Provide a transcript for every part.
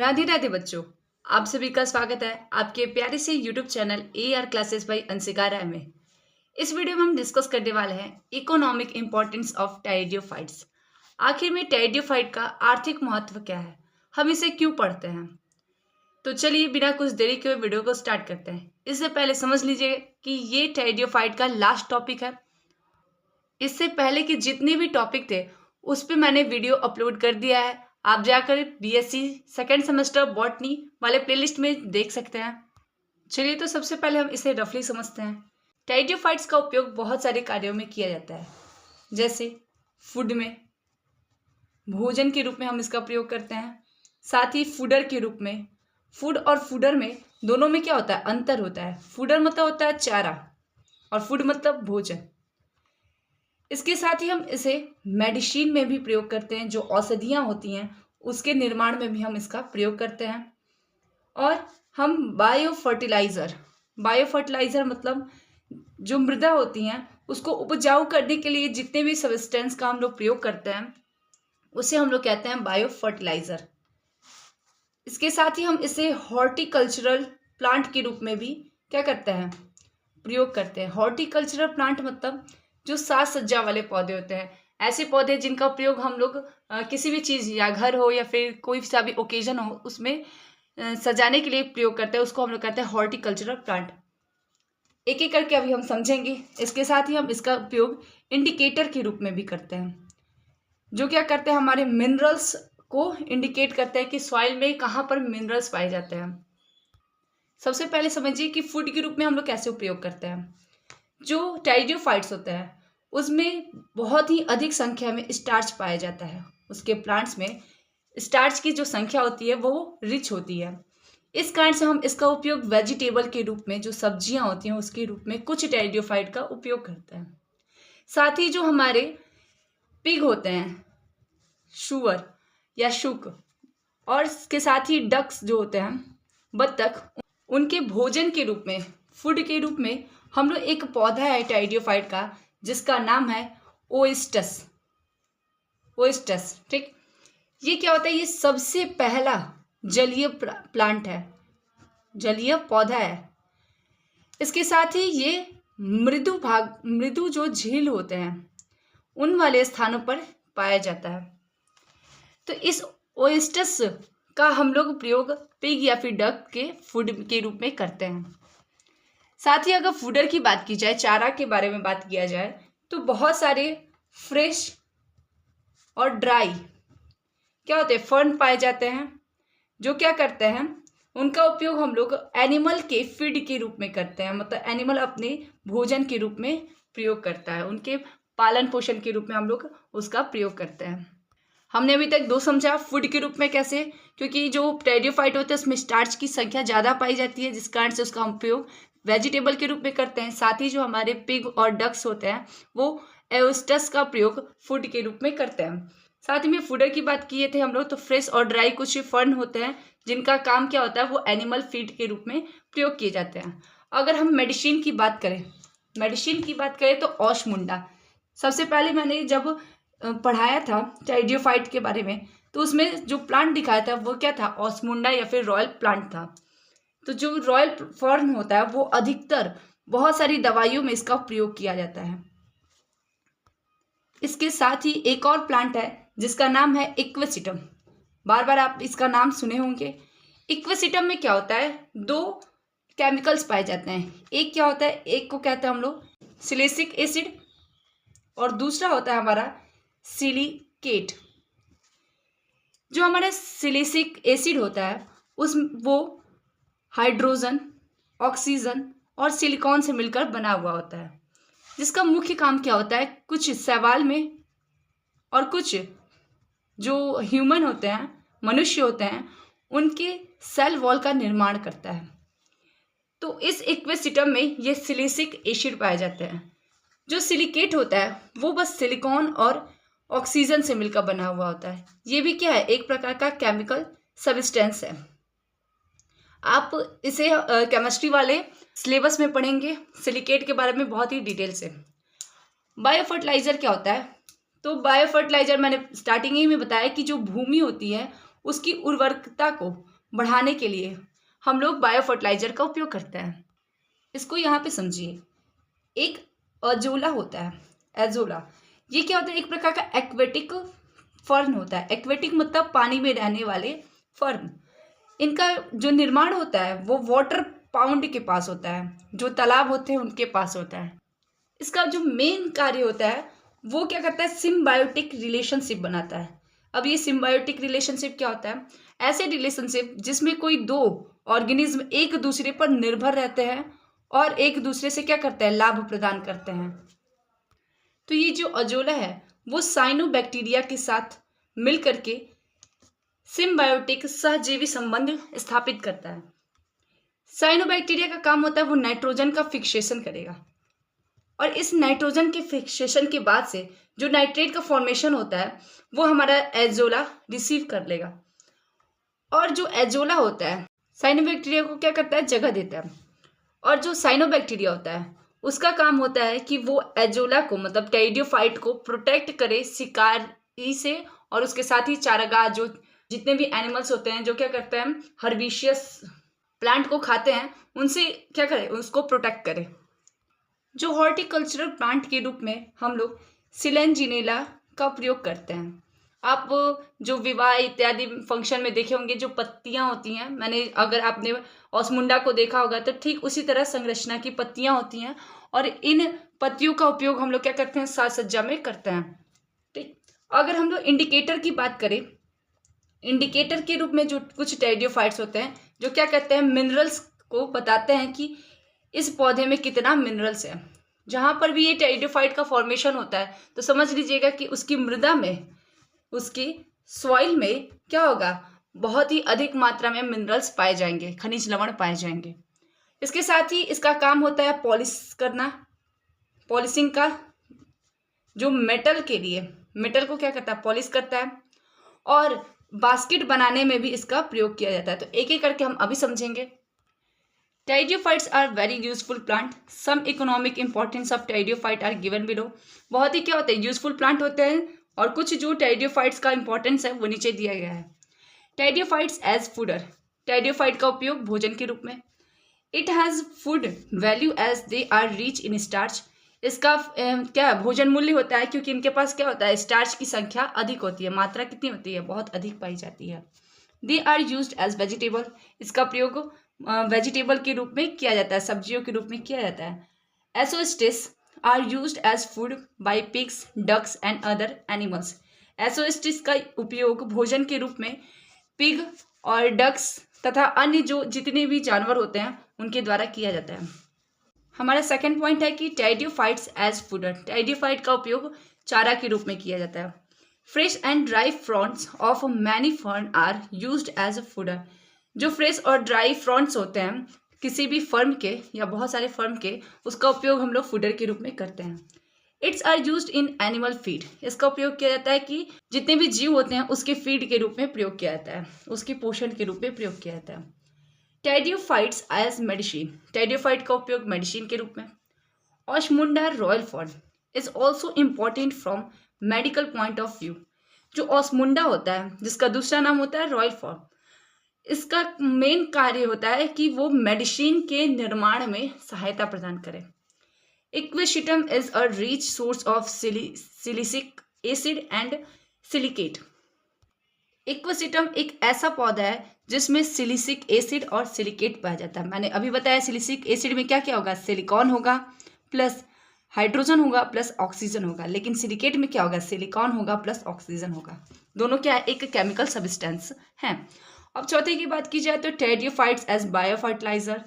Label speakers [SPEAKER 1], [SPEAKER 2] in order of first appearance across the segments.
[SPEAKER 1] राधे राधे बच्चों। आप सभी का स्वागत है आपके प्यारे से YouTube channel AR classes by Anshika Rai में। इस वीडियो में हम डिस्कस करने वाले हैं इकोनॉमिक इंपॉर्टेंस ऑफ टेरिडोफाइट्स। आखिर में टेरिडोफाइट का आर्थिक महत्व क्या है, हम इसे क्यों पढ़ते हैं। तो चलिए बिना कुछ देरी के वीडियो को स्टार्ट करते हैं। इससे पहले समझ लीजिए कि ये टेरिडोफाइट का लास्ट टॉपिक है। इससे पहले के जितने भी टॉपिक थे उस पर मैंने वीडियो अपलोड कर दिया है। आप जाकर BSc सेकेंड सेमेस्टर बॉटनी वाले प्लेलिस्ट में देख सकते हैं। चलिए तो सबसे पहले हम इसे रफली समझते हैं। टेरिडोफाइट्स का उपयोग बहुत सारे कार्यों में किया जाता है, जैसे फूड में, भोजन के रूप में हम इसका प्रयोग करते हैं। साथ ही फूडर के रूप में, फूड और फूडर में दोनों में क्या होता है, अंतर होता है। फूडर मतलब होता है चारा और फूड मतलब भोजन। इसके साथ ही हम इसे मेडिसिन में भी प्रयोग करते हैं, जो औषधियाँ होती हैं उसके निर्माण में भी हम इसका प्रयोग करते हैं। और हम बायो फर्टिलाइज़र मतलब जो मृदा होती हैं उसको उपजाऊ करने के लिए जितने भी सब्सटेंस का हम लोग प्रयोग करते हैं उसे हम लोग कहते हैं बायो फर्टिलाइज़र। इसके साथ ही हम इसे हॉर्टिकल्चरल प्लांट के रूप में भी क्या करते हैं, प्रयोग करते हैं। हॉर्टिकल्चरल प्लांट मतलब जो साज सज्जा वाले पौधे होते हैं, ऐसे पौधे जिनका प्रयोग हम लोग किसी भी चीज़ या घर हो या फिर कोई सा भी ओकेजन हो उसमें सजाने के लिए प्रयोग करते हैं, उसको हम लोग कहते हैं हॉर्टिकल्चरल प्लांट। एक एक करके अभी हम समझेंगे। इसके साथ ही हम इसका उपयोग इंडिकेटर के रूप में भी करते हैं, जो क्या करते हैं, हमारे मिनरल्स को इंडिकेट करते हैं कि सॉइल में कहाँ पर मिनरल्स पाए जाते हैं। सबसे पहले समझिए कि फूड के रूप में हम लोग कैसे उपयोग करते हैं। जो टेरिडोफाइट्स होते हैं उसमें बहुत ही अधिक संख्या में स्टार्च पाया जाता है। उसके प्लांट्स में स्टार्च की जो संख्या होती है वो रिच होती है। इस कारण से हम इसका उपयोग वेजिटेबल के रूप में, जो सब्जियां होती हैं उसके रूप में कुछ टेरिडोफाइट का उपयोग करते हैं। साथ ही जो हमारे पिग होते हैं, शुअर या शुक, और इसके साथ ही डक्स जो होते हैं, बत्तख, उनके भोजन के रूप में, फूड के रूप में हम लोग एक पौधा है टेरिडोफाइट का जिसका नाम है ओएस्टस। ठीक, ये क्या होता है, ये सबसे पहला जलीय प्लांट है, जलीय पौधा है। इसके साथ ही ये मृदु जो झील होते हैं उन वाले स्थानों पर पाया जाता है। तो इस ओएस्टस का हम लोग प्रयोग पिग या फिर डक के फूड के रूप में करते हैं। साथ ही अगर फूडर की बात की जाए, चारा के बारे में बात किया जाए, तो बहुत सारे फ्रेश और ड्राई क्या होते हैं, फर्न पाए जाते हैं, जो क्या करते हैं, उनका उपयोग हम लोग एनिमल के फीड के रूप में करते हैं। मतलब एनिमल अपने भोजन के रूप में प्रयोग करता है, उनके पालन पोषण के रूप में हम लोग उसका प्रयोग करते हैं। हमने अभी तक दो समझा, फूड के रूप में कैसे, क्योंकि जो टेरिडोफाइट होते हैं उसमें स्टार्च की संख्या ज़्यादा पाई जाती है, जिस कारण से उसका हम उपयोग वेजिटेबल के रूप में करते हैं। साथ ही जो हमारे पिग और डक्स होते हैं वो ओएस्टस का प्रयोग फूड के रूप में करते हैं। साथ ही में फूडर की बात किए थे हम लोग, तो फ्रेश और ड्राई कुछ फर्न होते हैं जिनका काम क्या होता है, वो एनिमल फीड के रूप में प्रयोग किए जाते हैं। अगर हम मेडिसिन की बात करें तो ऑशमुंडा। सबसे पहले मैंने जब पढ़ाया था टेरिडोफाइट के बारे में तो उसमें जो प्लांट दिखाया था वो क्या था, ऑशमुंडा या फिर रॉयल प्लांट था। तो जो रॉयल फर्न होता है वो अधिकतर बहुत सारी दवाइयों में इसका प्रयोग किया जाता है। इसके साथ ही एक और प्लांट है जिसका नाम है इक्वेसिटम। बार बार आप इसका नाम सुने होंगे। इक्वेसिटम में क्या होता है, दो केमिकल्स पाए जाते हैं। एक क्या होता है, एक को कहते हैं हम लोग सिलिसिक एसिड और दूसरा होता है हमारा सिलिकेट। जो हमारा सिलिसिक एसिड होता है वो हाइड्रोजन, ऑक्सीजन और सिलिकॉन से मिलकर बना हुआ होता है, जिसका मुख्य काम क्या होता है, कुछ शैवाल में और कुछ जो ह्यूमन होते हैं, मनुष्य होते हैं, उनके सेल वॉल का निर्माण करता है। तो इस इक्वेसिटम में ये सिलिसिक एसिड पाए जाते हैं। जो सिलिकेट होता है वो बस सिलिकॉन और ऑक्सीजन से मिलकर बना हुआ होता है। ये भी क्या है, एक प्रकार का केमिकल सब्सटेंस है। आप इसे केमिस्ट्री वाले सिलेबस में पढ़ेंगे सिलिकेट के बारे में बहुत ही डिटेल से। बायो फर्टिलाइज़र क्या होता है, तो बायो फर्टिलाइज़र मैंने स्टार्टिंग ही में बताया कि जो भूमि होती है उसकी उर्वरकता को बढ़ाने के लिए हम लोग बायो फर्टिलाइजर का उपयोग करते हैं। इसको यहाँ पे समझिए। एक अजोला होता है, एजोला, ये क्या होता है? एक प्रकार का एक्वेटिक फर्न होता है। एक्वेटिक मतलब पानी में रहने वाले फर्न। इनका जो निर्माण होता है वो वाटर पाउंड के पास होता है, जो तालाब होते हैं उनके पास होता है। इसका जो मेन कार्य होता है वो क्या करता है? सिम्बायोटिक रिलेशनशिप बनाता है। अब ये सिम्बायोटिक रिलेशनशिप क्या होता है? ऐसे रिलेशनशिप जिसमें कोई दो ऑर्गेनिज्म एक दूसरे पर निर्भर रहते हैं और एक दूसरे से क्या करते हैं? लाभ प्रदान करते हैं। तो ये जो अजोला है वो साइनोबैक्टीरिया के साथ मिल करके सिम्बायोटिक सहजीवी संबंध स्थापित करता है। साइनोबैक्टीरिया का काम होता है वो नाइट्रोजन का फिक्सेशन करेगा, और इस नाइट्रोजन के फिक्सेशन के बाद से जो नाइट्रेट का फॉर्मेशन होता है वो हमारा एजोला रिसीव कर लेगा। और जो एजोला होता है साइनोबैक्टीरिया को क्या करता है? जगह देता है। और जो साइनोबैक्टीरिया होता है उसका काम होता है कि वो एजोला को मतलब टेरिडोफाइट को प्रोटेक्ट करे शिकारी से, और उसके साथ ही चारागाह जो जितने भी एनिमल्स होते हैं जो क्या करते हैं? हर्बिशियस प्लांट को खाते हैं, उनसे क्या करे? उसको प्रोटेक्ट करे। जो हॉर्टिकल्चरल प्लांट के रूप में हम लोग सिलेंजिनेला का प्रयोग करते हैं। आप जो विवाह इत्यादि फंक्शन में देखे होंगे जो पत्तियां होती हैं, मैंने अगर आपने ऑस्मुंडा को देखा होगा तो ठीक उसी तरह संरचना की पत्तियां होती हैं, और इन पत्तियों का उपयोग हम लोग क्या करते हैं? साज सज्जा में करते हैं। ठीक, अगर हम लोग इंडिकेटर की बात करें, इंडिकेटर के रूप में जो कुछ टेरिडोफाइट्स होते हैं जो क्या कहते हैं? मिनरल्स को बताते हैं कि इस पौधे में कितना मिनरल्स है। जहाँ पर भी ये टेरिडोफाइट का फॉर्मेशन होता है तो समझ लीजिएगा कि उसकी मृदा में, उसकी सॉइल में क्या होगा? बहुत ही अधिक मात्रा में मिनरल्स पाए जाएंगे, खनिज लवण पाए जाएंगे। इसके साथ ही इसका काम होता है पॉलिश करना, पॉलिशिंग का। जो मेटल के लिए, मेटल को क्या करता है? पॉलिश करता है। और बास्केट बनाने में भी इसका प्रयोग किया जाता है। तो एक एक करके हम अभी समझेंगे। Pteridophytes are very useful plant. Some economic importance of pteridophyte are given below. बहुत ही क्या होते हैं? यूजफुल प्लांट होते हैं, और कुछ जो टेरिडोफाइट्स का इंपॉर्टेंस है वो नीचे दिया गया है। Pteridophytes as fodder. टेरिडोफाइट का उपयोग भोजन के रूप में। It has food value as they are rich in starch. इसका क्या भोजन मूल्य होता है क्योंकि इनके पास क्या होता है? स्टार्च की संख्या अधिक होती है। मात्रा कितनी होती है? बहुत अधिक पाई जाती है। They are used as vegetable. इसका प्रयोग वेजिटेबल के रूप में किया जाता है, सब्जियों के रूप में किया जाता है। Isoetes are used as food by pigs, ducks and other animals. एसोस्टिस का उपयोग भोजन के रूप में पिग और डक्स तथा अन्य जो जितने भी जानवर होते हैं उनके द्वारा किया जाता है। हमारा सेकंड पॉइंट है कि टेरिडोफाइट्स एज फूडर। टेरिडोफाइट का उपयोग चारा के रूप में किया जाता है। Fresh and dry fronds of many fern are used as a fodder. जो फ्रेश और ड्राई फ्रॉन्ट्स होते हैं किसी भी फर्म के या बहुत सारे फर्म के, उसका उपयोग हम लोग फूडर के रूप में करते हैं। Its are used in animal feed. इसका उपयोग किया जाता है कि जितने भी जीव होते हैं उसके फीड के रूप में प्रयोग किया जाता है, उसके पोषण के रूप में प्रयोग किया जाता है। Pteridophytes as medicine. टेरिडोफाइट का उपयोग मेडिसिन के रूप में। Osmunda royal fern is also important from medical point of view. जो ऑस्मुंडा होता है जिसका दूसरा नाम होता है रॉयल फर्न, इसका मेन कार्य होता है कि वो मेडिसिन के निर्माण में सहायता प्रदान करे। Equisetum is a rich source of silicic acid and silicate. Equisetum एक ऐसा पौधा है जिसमें सिलिसिक एसिड और सिलिकेट पाया जाता है। मैंने अभी बताया सिलिसिक एसिड में क्या क्या होगा? सिलिकॉन होगा प्लस हाइड्रोजन होगा प्लस ऑक्सीजन होगा, लेकिन सिलिकेट में क्या होगा? सिलिकॉन होगा प्लस ऑक्सीजन होगा। दोनों क्या है? एक केमिकल सब्सटेंस है। अब चौथे की बात की जाए तो pteridophytes as bio fertiliser.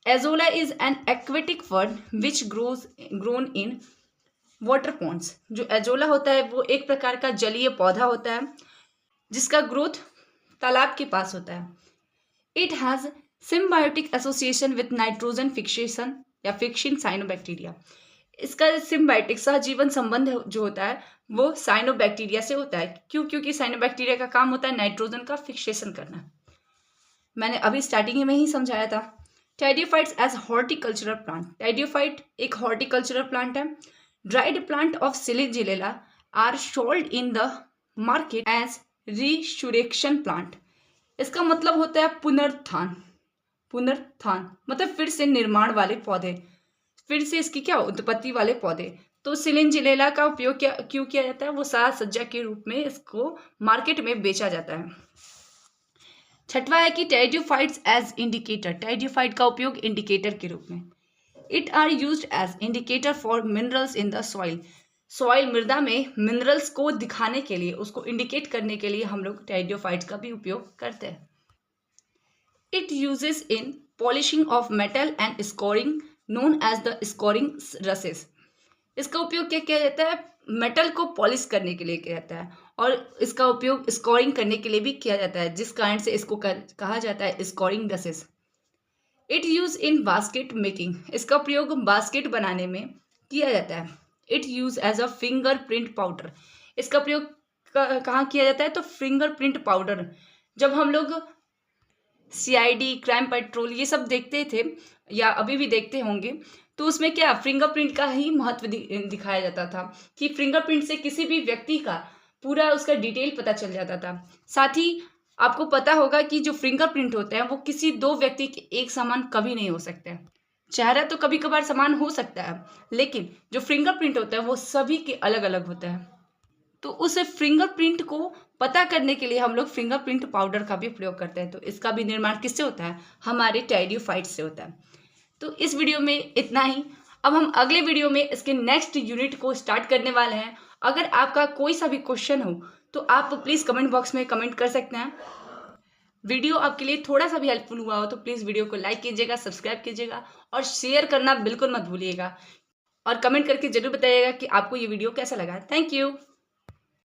[SPEAKER 1] Azolla is an aquatic fern which grown in water ponds. जो एजोला होता है वो एक प्रकार का जलीय पौधा होता है जिसका ग्रोथ तालाब के पास होता है। It has symbiotic association with nitrogen fixation या फिक्सिंग साइनोबैक्टीरिया। इसका सिम्बायोटिक सहजीवन संबंध जो होता है वो साइनोबैक्टीरिया से होता है। क्यों? क्योंकि साइनोबैक्टीरिया का काम होता है नाइट्रोजन का फिक्सेशन करना। मैंने अभी स्टार्टिंग में ही समझाया था। Pteridophytes as horticultural plant. Pteridophyte एक हॉर्टिकल्चरल प्लांट है। Dried plant of selaginella are sold in the market as resurrection plant. इसका मतलब होता है पुनरुत्थान। पुनरुत्थान मतलब फिर से निर्माण वाले पौधे, फिर से इसकी क्या उत्पत्ति वाले पौधे। तो सिलिंजिलेला का उपयोग क्यों किया जाता है? वो साज सज्जा के रूप में इसको मार्केट में बेचा जाता है। छठवा है कि टेरिडोफाइट्स एज इंडिकेटर। टेरिडोफाइट का उपयोग इंडिकेटर के रूप में। It are used as indicator for minerals in the soil. Soil मृदा में मिनरल्स को दिखाने के लिए, उसको इंडिकेट करने के लिए हम लोग टेरिडोफाइट्स का भी उपयोग करते हैं। It uses in polishing of metal and scoring known as the scoring rushes. इसका उपयोग क्या किया जाता है? मेटल को पॉलिश करने के लिए किया जाता है और इसका उपयोग स्कोरिंग करने के लिए भी किया जाता है, जिस कारण से इसको कहा जाता है scoring rushes. It use in basket making. इसका प्रयोग बास्केट बनाने में किया जाता है। It use as a fingerprint powder. इसका प्रयोग कहाँ किया जाता है? तो फिंगरप्रिंट पाउडर, जब हम लोग CID, क्राइम पेट्रोल ये सब देखते थे या अभी भी देखते होंगे, तो उसमें क्या फिंगरप्रिंट का ही महत्व दिखाया जाता था कि फिंगरप्रिंट से किसी भी व्यक्ति का पूरा उसका डिटेल पता चल जाता था। साथ ही आपको पता होगा कि जो फिंगरप्रिंट होते हैं वो किसी दो व्यक्ति के एक समान कभी नहीं हो सकते हैं। चेहरा तो कभी कभार समान हो सकता है, लेकिन जो फिंगरप्रिंट होता है वो सभी के अलग अलग होता है। तो उस फिंगरप्रिंट को पता करने के लिए हम लोग फिंगरप्रिंट पाउडर का भी प्रयोग करते हैं। तो इसका भी निर्माण किससे होता है? हमारे टेरिडोफाइट से होता है। तो इस वीडियो में इतना ही। अब हम अगले वीडियो में इसके नेक्स्ट यूनिट को स्टार्ट करने वाले हैं। अगर आपका कोई सा भी क्वेश्चन हो तो आप प्लीज़ कमेंट बॉक्स में कमेंट कर सकते हैं। वीडियो आपके लिए थोड़ा सा भी हेल्पफुल हुआ हो तो प्लीज़ वीडियो को लाइक कीजिएगा, सब्सक्राइब कीजिएगा और शेयर करना बिल्कुल मत भूलिएगा। और कमेंट करके जरूर बताइएगा कि आपको ये वीडियो कैसा लगा। Thank you.